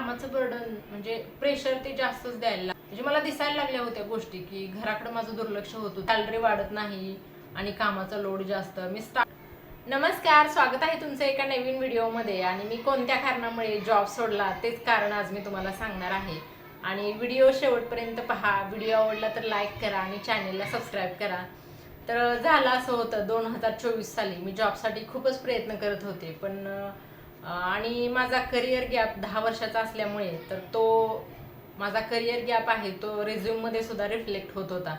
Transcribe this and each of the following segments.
कामाचं बर्डन म्हणजे प्रेशर ते जास्तच द्यायला म्हणजे मला दिसायला लागल्या होत्या गोष्टी की घराकडे माझं दुर्लक्ष होतं, सॅलरी वाढत नाही आणि कामाचा लोड जास्त. नमस्कार, स्वागत आहे तुमचं एका नवीन व्हिडिओमध्ये. आणि मी कोणत्या कारणामुळे जॉब सोडला तेच कारण आज मी तुम्हाला सांगणार आहे. आणि व्हिडिओ शेवटपर्यंत पहा. व्हिडिओ आवडला तर लाईक करा आणि चॅनेलला सबस्क्राईब करा. तर झालं असं होतं 2024 साली मी जॉबसाठी खूपच प्रयत्न करत होते, पण आणि माझा करिअर गॅप 10 वर्षाचा असल्यामुळे तर तो माझा करिअर गॅप आहे तो रेझ्यूममध्ये सुद्धा रिफ्लेक्ट होत होता.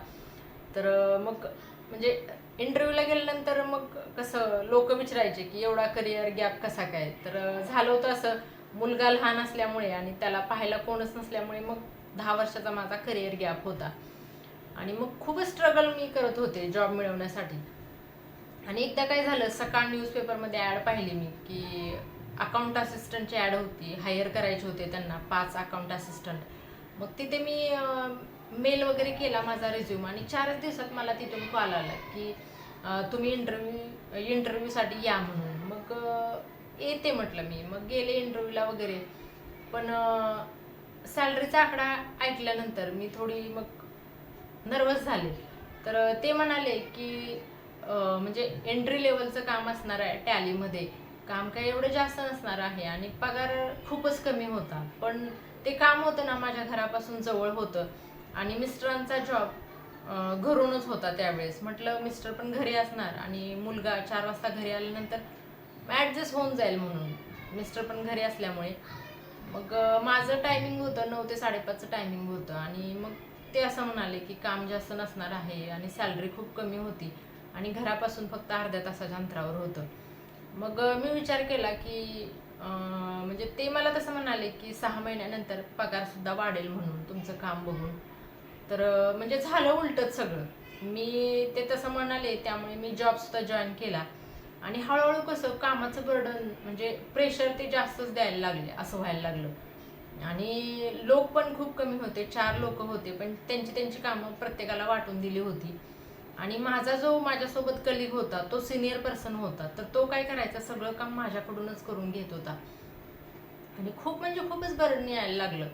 तर मग म्हणजे इंटरव्ह्यूला गेल्यानंतर मग कसं लोक विचारायचे की एवढा करिअर गॅप कसा काय. तर झालं होतं असं, मुलगा लहान असल्यामुळे आणि त्याला पाहायला कोणच नसल्यामुळे मग 10 वर्षाचा माझा करिअर गॅप होता. आणि मग खूपच स्ट्रगल मी करत होते जॉब मिळवण्यासाठी. आणि एकदा काय झालं, सकाळ न्यूजपेपरमध्ये ॲड पाहिली मी की अकाउंट असिस्टंटची ॲड होती, हायर करायचे होते त्यांना 5 अकाउंट असिस्टंट. मग तिथे मी मेल वगैरे केला माझा रिझ्यूम आणि 4च दिवसात मला तिथून कॉल आला की तुम्ही इंटरव्ह्यूसाठी या म्हणून. मग येते म्हटलं मी. मग गेले इंटरव्ह्यूला वगैरे. पण सॅलरीचा आकडा ऐकल्यानंतर मी थोडी मग नर्वस झाले. तर ते म्हणाले की म्हणजे एंट्री लेवलचं काम असणार आहे, टॅलीमध्ये काम काही एवढं जास्त नसणार आहे आणि पगार खूपच कमी होता. पण ते काम होतं ना माझ्या घरापासून जवळ होतं आणि मिस्टरांचा जॉब घरूनच होता त्यावेळेस. म्हटलं मिस्टर पण घरी असणार आणि मुलगा 4 वाजता घरी आल्यानंतर ॲडजस्ट होऊन जाईल म्हणून, मिस्टर पण घरी असल्यामुळे. मग माझं टायमिंग होतं 9 ते 5:30चं टायमिंग होतं. आणि मग ते असं म्हणाले की काम जास्त नसणार आहे आणि सॅलरी खूप कमी होती आणि घरापासून फक्त अर्ध्या तासाच्या अंतरावर होतं. मग मी विचार केला की म्हणजे ते मला तसं म्हणाले की 6 महिन्यानंतर पगारसुद्धा वाढेल म्हणून तुमचं काम बघून. तर म्हणजे झालं उलटच सगळं. ते तसं म्हणाले त्यामुळे मी जॉबसुद्धा जॉईन केला. आणि हळूहळू कसं कामाचं बर्डन म्हणजे प्रेशर ते जास्तच द्यायला लागले, असं व्हायला लागलं. आणि लोक पण खूप कमी होते, 4 लोक होते, पण त्यांची त्यांची कामं प्रत्येकाला वाटून दिली होती. आणि माझा जो माझ्यासोबत कलिग होता तो सिनियर पर्सन होता, तर तो काय करायचा, सगळं काम माझ्याकडूनच करून घेत होता. आणि खूप म्हणजे खूपच बर्डन यायला लागलं.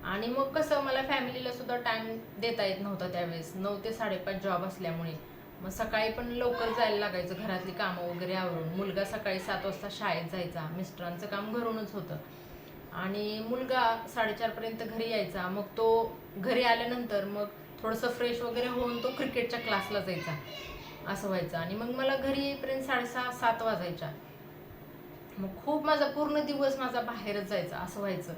आणि मग कसं मला फॅमिलीला सुद्धा टाइम देता येत नव्हता त्यावेळेस. 9 ते 5:30 जॉब असल्यामुळे मग सकाळी पण लवकर जायला लागायचं, घरातली कामं वगैरे आवरून. मुलगा सकाळी 7 वाजता शाळेत जायचा, मिस्टरांचं काम घरूनच होतं. आणि मुलगा 4:30 पर्यंत घरी यायचा. मग तो घरी आल्यानंतर मग थोडंसं फ्रेश वगैरे होऊन तो क्रिकेटच्या क्लासला जायचा, असं व्हायचं. आणि मग मला घरी येईपर्यंत 6:30-7 वाजायच्या. मग खूप माझा पूर्ण दिवस माझा बाहेरच जायचा, असं व्हायचं.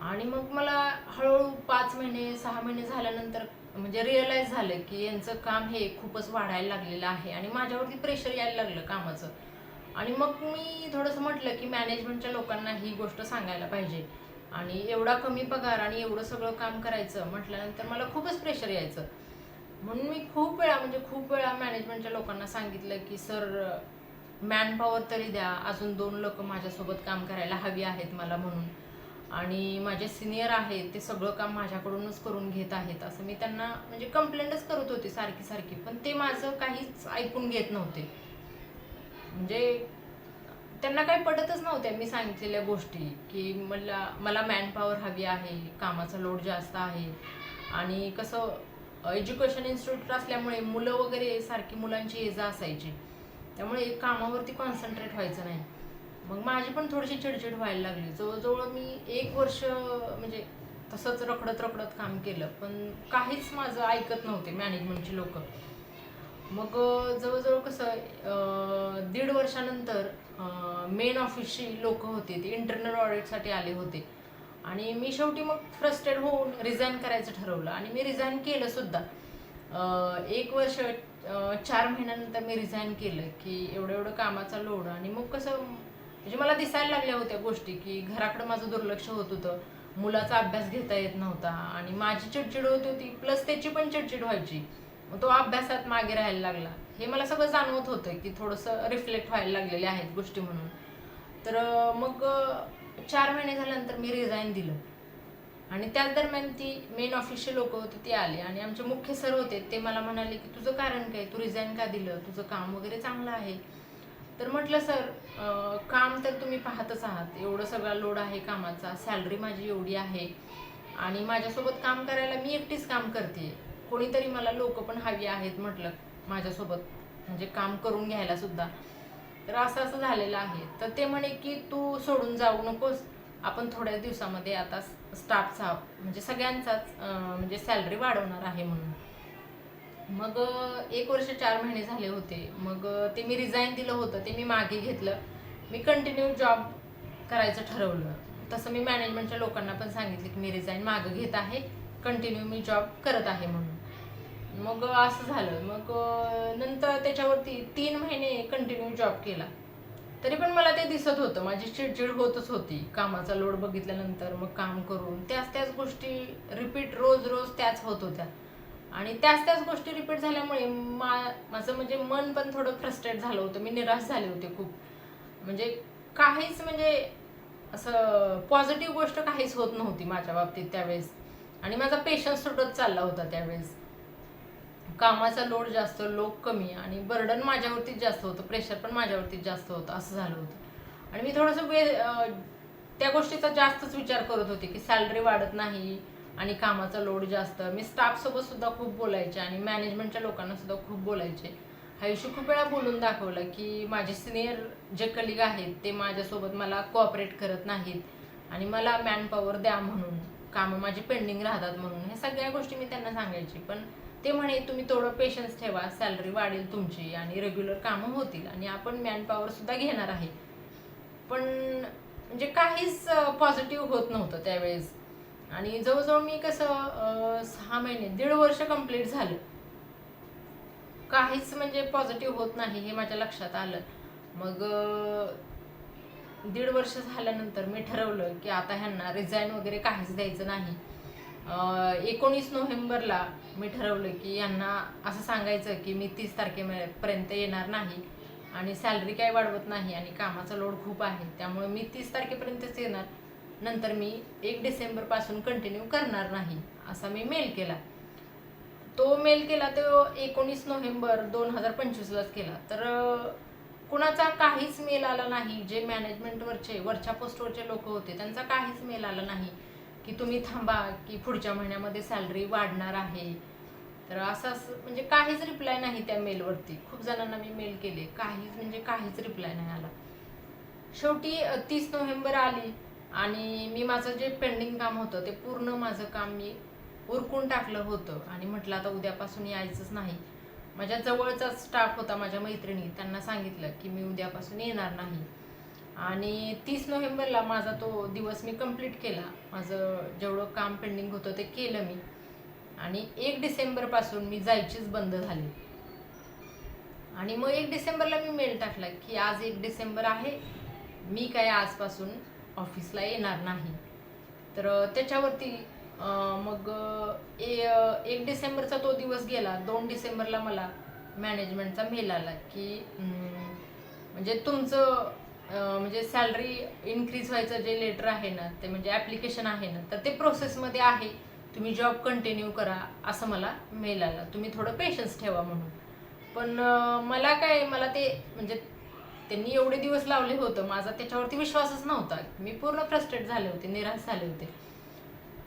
आणि मग मला हळूहळू 5 महिने 6 महिने झाल्यानंतर म्हणजे रिअलाईज झालं की यांचं काम हे खूपच वाढायला लागलेलं आहे आणि माझ्यावरती प्रेशर यायला लागलं कामाचं. आणि मग मी थोडंसं म्हटलं की मॅनेजमेंटच्या लोकांना ही गोष्ट सांगायला पाहिजे. आणि एवढा कमी पगार आणि एवढं सगळं काम करायचं म्हटल्यानंतर मला खूपच प्रेशर यायचं. म्हणून मी खूप वेळा मॅनेजमेंटच्या लोकांना सांगितलं की सर, मॅन पॉवर तरी द्या, अजून 2 लोक माझ्यासोबत काम करायला हवी आहेत मला म्हणून. आणि माझे सिनियर आहेत ते सगळं काम माझ्याकडूनच करून घेत आहेत, असं मी त्यांना म्हणजे कंप्लेंटच करत होते सारखी सारखी. पण ते माझं काहीच ऐकून घेत नव्हते. म्हणजे त्यांना काही पटतच नव्हत्या मी सांगितलेल्या गोष्टी की मला मला मॅन पॉवर हवी आहे, कामाचा लोड जास्त आहे. आणि कसं एज्युकेशन इन्स्टिट्यूट असल्यामुळे मुलं वगैरे सारखी मुलांची ये जा असायची, त्यामुळे कामावरती कॉन्सन्ट्रेट व्हायचं नाही. मग माझी पण थोडीशी चिडचिड व्हायला लागली. जवळजवळ मी 1 वर्ष म्हणजे तसंच रखडत रखडत काम केलं, पण काहीच माझं ऐकत नव्हते मॅनेजमेंटची लोक. मग जवळजवळ कसं 1.5 वर्षानंतर मेन ऑफिसची लोक होते ते इंटरनल ऑडिटसाठी आले होते. आणि मी शेवटी मग फ्रस्ट्रेट होऊन रिझाईन करायचं ठरवलं आणि मी रिझाईन केलं सुद्धा. 1 वर्ष 4 महिन्यानंतर मी रिझाईन केलं की एवढं एवढं कामाचा लोड. आणि मग कसं म्हणजे मला दिसायला लागल्या होत्या गोष्टी की घराकडे माझं दुर्लक्ष होत होतं, मुलाचा अभ्यास घेता येत नव्हता आणि माझी चिडचिड होत होती, प्लस त्याची पण चिडचिड व्हायची. मग तो अभ्यासात मागे राहायला लागला. हे मला सगळं जाणवत होतं की थोडंसं रिफ्लेक्ट व्हायला लागलेले आहेत गोष्टी म्हणून. तर मग 4 महिने झाल्यानंतर मी रिझाईन दिलं. आणि त्याच दरम्यान ती मेन ऑफिसचे लोक होते ते आले आणि आमचे मुख्य सर होते ते मला म्हणाले की तुझं कारण काय, तू रिझाईन का दिलं, तुझं काम वगैरे चांगलं आहे. तर म्हटलं सर, काम तर तुम्ही पाहतच आहात, एवढं सगळा लोड आहे कामाचा, सॅलरी माझी एवढी आहे आणि माझ्यासोबत काम करायला मी एकटीच काम करते, कोणीतरी मला लोक पण हवी आहेत म्हटलं माझ्यासोबत, म्हणजे काम करून घ्यायला सुद्धा. तर असं असं झालेलं आहे. तर ते म्हणे की तू सोडून जाऊ नकोस, आपण थोड्या दिवसामध्ये आता स्टाफचा म्हणजे सगळ्यांचाच म्हणजे सॅलरी वाढवणार आहे म्हणून. मग 1 वर्ष 4 महिने झाले होते. मग ते मी रिझाईन दिलं होतं ते मी मागे घेतलं. मी कंटिन्यू जॉब करायचं ठरवलं. तसं मी मॅनेजमेंटच्या लोकांना पण सांगितलं की मी रिझाईन मागं घेत आहे, कंटिन्यू मी जॉब करत आहे म्हणून. मग असं झालं. मग नंतर त्याच्यावरती 3 महिने कंटिन्यू जॉब केला. तरी पण मला ते दिसत होतं, माझी चिडचिड होतच होती. कामाचा लोड बघितल्यानंतर मग काम करून त्याच त्याच गोष्टी रिपीट रोज रोज त्याच होत होत्या. आणि त्याच त्याच गोष्टी रिपीट झाल्यामुळे माझं म्हणजे मन पण थोडं फ्रस्ट्रेट झालं होतं. मी निराश झाले होते खूप. म्हणजे काहीच म्हणजे असं पॉझिटिव्ह गोष्ट काहीच होत नव्हती माझ्या बाबतीत त्यावेळेस. आणि माझा पेशन्स सुटत चालला होता त्यावेळेस. कामाचा लोड जास्त, लोक कमी आणि बर्डन माझ्यावरतीच जास्त होतं, प्रेशर पण माझ्यावरतीच जास्त होतं, असं झालं होतं. आणि मी थोडंसं त्या गोष्टीचा जास्तच विचार करत होते की सॅलरी वाढत नाही आणि कामाचा लोड जास्त. मी स्टाफसोबत सुद्धा खूप बोलायचे आणि मॅनेजमेंटच्या लोकांना सुद्धा खूप बोलायचे. हा इश्यू खूप वेळा बोलून दाखवला की माझे सिनियर जे कलिग आहेत ते माझ्यासोबत मला कोऑपरेट करत नाहीत आणि मला मॅनपॉवर द्या म्हणून, कामं माझी पेंडिंग राहतात म्हणून. हे सगळ्या गोष्टी मी त्यांना सांगायची. पण ते म्हणे तुम्ही थोडं पेशन्स ठेवा, सॅलरी वाढेल तुमची आणि रेग्युलर कामं होतील आणि आपण मॅनपॉवर सुद्धा घेणार आहे. पण म्हणजे काहीच पॉझिटिव्ह होत नव्हतं त्यावेळेस. आणि जवळजवळ मी कसं 6 महिने 1.5 वर्ष कंप्लीट झालं, काहीच म्हणजे पॉझिटिव्ह होत नाही हे माझ्या लक्षात आलं. मग 1.5 वर्ष झाल्यानंतर मी ठरवलं की आता ह्यांना रिझाईन वगैरे काहीच द्यायचं नाही. 19 नोव्हेंबरला मी ठरवलं की यांना असं सांगायचं की मी 30 तारखेपर्यंत येणार नाही आणि सॅलरी काही वाढवत नाही आणि कामाचा लोड खूप आहे, त्यामुळे मी 30 तारखेपर्यंतच येणार, नंतर मी 1 डिसेंबरपासून कंटिन्यू करणार नाही, असा मी मेल केला. तो मेल केला तो 19 नोव्हेंबर 2025लाच केला. तर कुणाचा काहीच मेल आला नाही. जे मॅनेजमेंटवरचे वरच्या पोस्टवरचे लोक होते त्यांचा काहीच मेल आला नाही की तुम्ही थांबा की पुढच्या महिन्यामध्ये सॅलरी वाढणार आहे. तर असं म्हणजे काहीच रिप्लाय नाही त्या मेलवरती. खूप जणांना मी मेल केले, काहीच म्हणजे काहीच रिप्लाय नाही आला. शेवटी 30 नोव्हेंबर आली आणि मी माझं जे पेंडिंग काम होतं ते पूर्ण माझं काम मी उरकून टाकलं होतं आणि म्हटलं आता उद्यापासून यायचंच नाही. माझ्या जवळचा स्टाफ होता, माझ्या मैत्रिणी, त्यांना सांगितलं की मी उद्यापासून येणार नाही. आणि 30 नोव्हेंबरला माझा तो दिवस मी कंप्लीट केला. माझं जेवढं काम पेंडिंग होतं ते केलं मी. आणि 1 डिसेंबरपासून मी जायचीच बंद झाली. आणि मग 1 डिसेंबरला मी मेल टाकला की आज 1 डिसेंबर आहे, मी काय आजपासून ऑफिसला येणार नाही. तर त्याच्यावरती मग 1 डिसेंबरचा तो दिवस गेला. 2 डिसेंबरला मला मॅनेजमेंटचा मेल आला की म्हणजे तुमचं म्हणजे सॅलरी इन्क्रीज व्हायचं जे लेटर आहे ना, ते म्हणजे ॲप्लिकेशन आहे ना, तर ते प्रोसेसमध्ये आहे, तुम्ही जॉब कंटिन्यू करा, असं मला मेल आला. तुम्ही थोडं पेशन्स ठेवा म्हणून. पण मला ते म्हणजे त्यांनी एवढे दिवस लावले होतं, माझा त्याच्यावरती विश्वासच नव्हता. मी पूर्ण फ्रस्ट्रेट झाले होते, निराश झाले होते.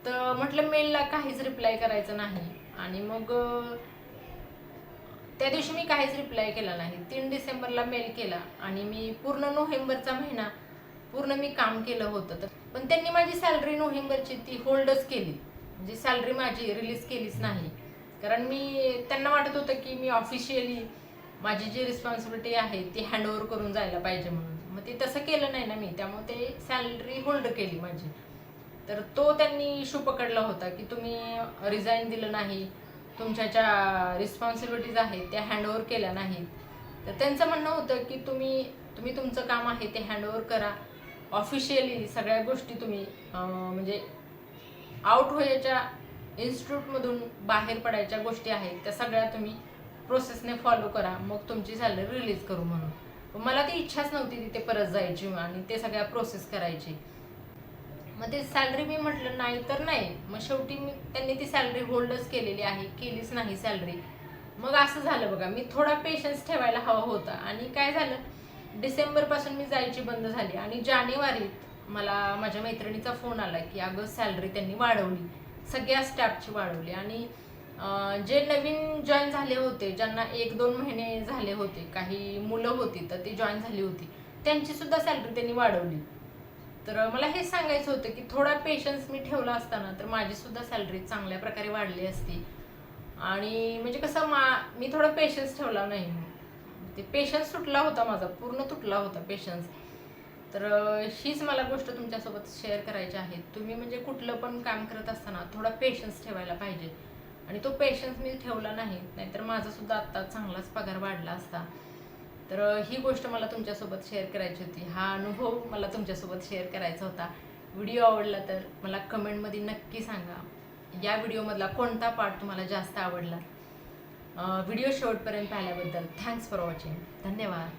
तर म्हटलं मेलला काहीच रिप्लाय करायचं नाही. आणि मग त्या दिवशी मी काहीच रिप्लाय केला नाही. 3 डिसेंबरला मेल केला आणि मी पूर्ण नोव्हेंबरचा महिना पूर्ण मी काम केलं होतं. पण त्यांनी माझी सॅलरी नोव्हेंबरची ती होल्डच केली, म्हणजे सॅलरी माझी रिलीज केलीच नाही. कारण त्यांना वाटत होतं की मी ऑफिशियली माझी जी रिस्पॉन्सिबिलिटी आहे ती हँडओव्हर करून जायला पाहिजे म्हणून. मग ते तसं केलं नाही ना मी, त्यामुळे ते सॅलरी होल्ड केली माझी. तर तो त्यांनी इश्यू पकडला होता की तुम्ही रिझाईन दिलं नाही, तुमच्या ज्या रिस्पॉन्सिबिलिटीज आहेत त्या हँडओव्हर केल्या नाहीत. तर त्यांचं म्हणणं होतं की तुम्ही तुमचं काम आहे ते हँडओव्हर करा, ऑफिशियली सगळ्या गोष्टी तुम्ही म्हणजे आउट व्हायच्या, इन्स्टिट्यूटमधून बाहेर पडायच्या गोष्टी आहेत त्या सगळ्या तुम्ही प्रोसेसने फॉलो करा, मग तुमची सॅलरी रिलीज करू म्हणून. पण मला ती इच्छाच नव्हती तिथे परत जायची आणि ते सगळ्या प्रोसेस करायची. मग ते सॅलरी मी म्हटलं नाही तर नाही. मग शेवटी त्यांनी ती सॅलरी होल्डच केलेली आहे, केलीच नाही सॅलरी. मग असं झालं बघा, मी थोडा पेशन्स ठेवायला हवा होता. आणि काय झालं, डिसेंबरपासून मी जायची बंद झाली आणि जानेवारीत मला माझ्या मैत्रिणीचा फोन आला की अगं सॅलरी त्यांनी वाढवली, सगळ्या स्टाफची वाढवली. आणि जे नवीन जॉईन झाले होते, ज्यांना 1-2 महिने झाले होते, काही मुलं होती तर ती जॉईन झाली होती, त्यांची सुद्धा सॅलरी त्यांनी वाढवली. तर मला हे सांगायचं होतं की थोडा पेशन्स मी ठेवला असताना तर माझी सुद्धा सॅलरी चांगल्या प्रकारे वाढली असती. आणि म्हणजे कसं मी थोडा पेशन्स ठेवला नाही, ते पेशन्स तुटला होता, माझा पूर्ण तुटला होता पेशन्स. तर हीच मला गोष्ट तुमच्यासोबत शेअर करायची आहे. तुम्ही म्हणजे कुठलं पण काम करत असताना थोडा पेशन्स ठेवायला पाहिजे. आणि तो पेशन्स मी ठेवला नाही, नाहीतर माझा सुद्धा आत्ता चांगलाच पगार वाढला असता. तर ही गोष्ट मला तुमच्यासोबत शेअर करायची होती, हा अनुभव मला तुमच्यासोबत शेअर करायचा होता. व्हिडिओ आवडला तर मला कमेंटमध्ये नक्की सांगा, या व्हिडिओमधला कोणता पार्ट तुम्हाला जास्त आवडला. व्हिडिओ शेवटपर्यंत पाहिल्याबद्दल थँक्स फॉर वॉचिंग. धन्यवाद.